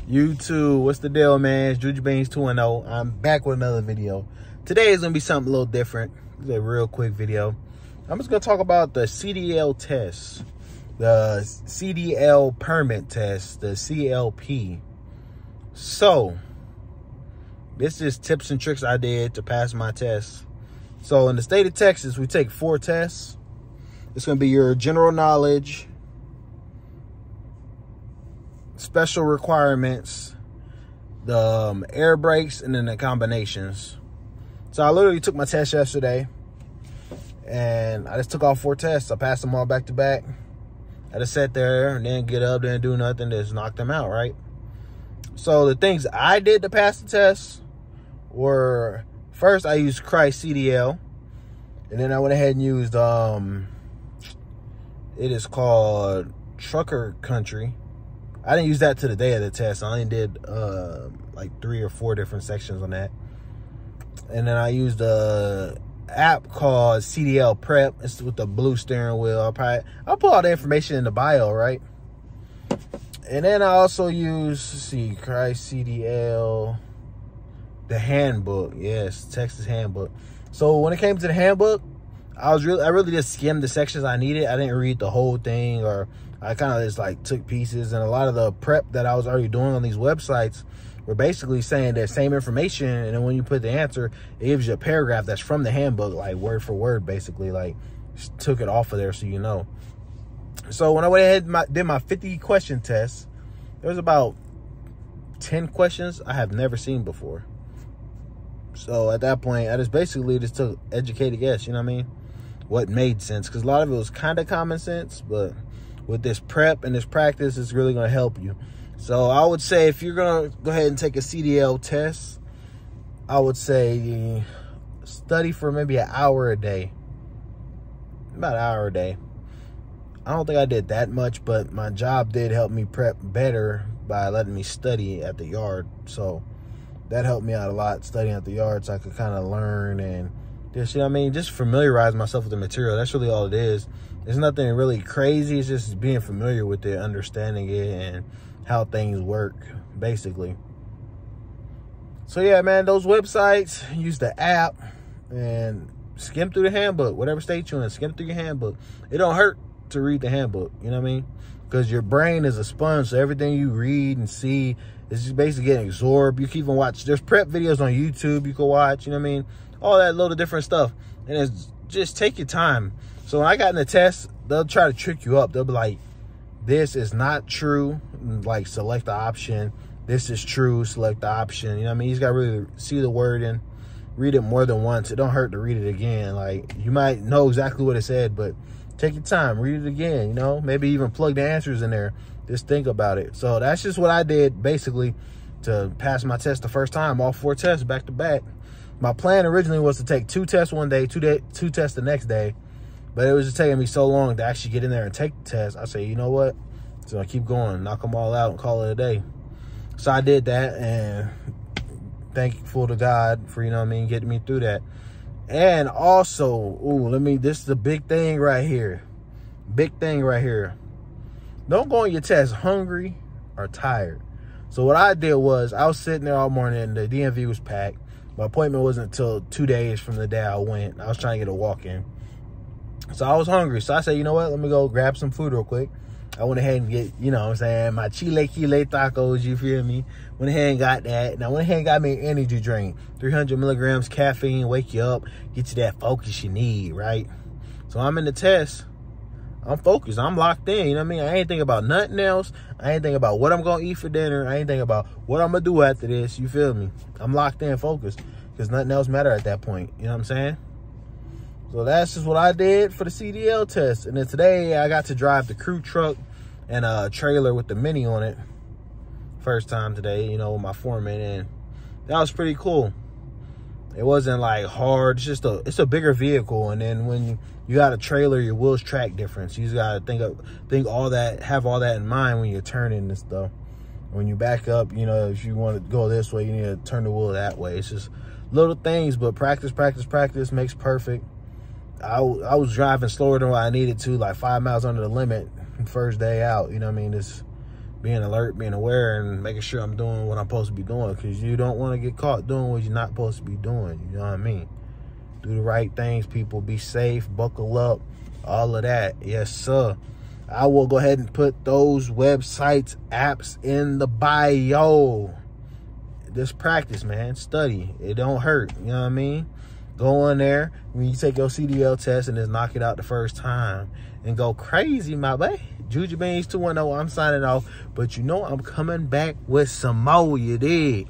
YouTube, what's the deal, man? It's Juju Beans 2.0. I'm back with another video. Today is gonna be something a little different. It's a real quick video. I'm just gonna talk about the CDL test, the CDL permit test, the CLP. So, this is tips and tricks I did to pass my test. So, in the state of Texas, we take 4 tests. It's gonna be your general knowledge, special requirements, the air brakes, and then the combinations. So I literally took my test yesterday and I just took all 4 tests. I passed them all back to back. I just sat there and then get up, didn't do nothing, just knocked them out, right? So the things I did to pass the test were, first I used Christ CDL, and then I went ahead and used it is called Trucker Country. I didn't use that to the day of the test. I only did like 3 or 4 different sections on that. And then I used a app called CDL Prep. It's with the blue steering wheel. I'll put all the information in the bio, right? And then I also used, let's see, Christ CDL, the handbook. Yes, Texas handbook. So when it came to the handbook, I really just skimmed the sections I needed. I didn't read the whole thing, or I kind of just like took pieces. And a lot of the prep that I was already doing on these websites were basically saying that same information, and then when you put the answer, it gives you a paragraph that's from the handbook, like word for word, basically. Like, just took it off of there so you know. So when I went ahead and did my 50 question test, there was about 10 questions I have never seen before. So at that point, I just basically just took educated guess, you know what I mean? What made sense, because a lot of it was kind of common sense, but with this prep and this practice, it's really going to help you. So I would say if you're going to go ahead and take a CDL test, I would say study for maybe an hour a day. About an hour a day. I don't think I did that much, but my job did help me prep better by letting me study at the yard. So that helped me out a lot, studying at the yard, so I could kind of learn and just, you know what I mean, just familiarize myself with the material. That's really all it is. There's nothing really crazy. It's just being familiar with it, understanding it, and how things work, basically. So yeah, man, those websites, use the app and skim through the handbook. Whatever state you're in, skim through your handbook. It don't hurt to read the handbook, you know what I mean? Because your brain is a sponge, so everything you read and see is just basically getting absorbed. You can even watch, there's prep videos on YouTube you can watch, you know what I mean? All that load of different stuff. And it's just take your time. So when I got in the test, they'll try to trick you up. They'll be like, this is not true, like select the option. This is true, select the option. You know what I mean? You just got to really see the word and read it more than once. It don't hurt to read it again. Like, you might know exactly what it said, but take your time, read it again, you know? Maybe even plug the answers in there. Just think about it. So that's just what I did, basically, to pass my test the first time, all 4 tests back to back. My plan originally was to take 2 tests one day, 2 tests the next day. But it was just taking me so long to actually get in there and take the test. I say, you know what? So I keep going, knock them all out and call it a day. So I did that, and thankful to God for, you know what I mean, getting me through that. And also, this is the big thing right here. Big thing right here. Don't go on your test hungry or tired. So what I did was, I was sitting there all morning and the DMV was packed. My appointment wasn't until 2 days from the day I went. I was trying to get a walk-in. So I was hungry. So I said, you know what? Let me go grab some food real quick. I went ahead and get, you know what I'm saying, my chile tacos, you feel me? Went ahead and got that. And I went ahead and got me an energy drink. 300 milligrams caffeine, wake you up, get you that focus you need, right? So I'm in the test. I'm focused. I'm locked in, you know what I mean? I ain't thinking about nothing else. I ain't thinking about what I'm going to eat for dinner. I ain't thinking about what I'm going to do after this, you feel me? I'm locked in, focused, because nothing else matter at that point, you know what I'm saying? So that's just what I did for the CDL test. And then today I got to drive the crew truck and a trailer with the Mini on it. First time today, you know, with my foreman, and that was pretty cool. It wasn't like hard. It's just it's a bigger vehicle. And then when you got a trailer, your wheels track different. So you just gotta think all that, have all that in mind when you're turning and stuff. When you back up, you know, if you want to go this way, you need to turn the wheel that way. It's just little things, but practice makes perfect. I was driving slower than what I needed to, like 5 miles under the limit first day out. You know what I mean? Just being alert, being aware, and making sure I'm doing what I'm supposed to be doing, because you don't want to get caught doing what you're not supposed to be doing. You know what I mean? Do the right things, people. Be safe, buckle up, all of that. Yes, sir. I will go ahead and put those websites, apps in the bio. Just practice, man. Study. It don't hurt. You know what I mean? Go in there when you take your CDL test and just knock it out the first time and go crazy, my boy. Juju Beans 210. I'm signing off, but you know I'm coming back with some more. You dig?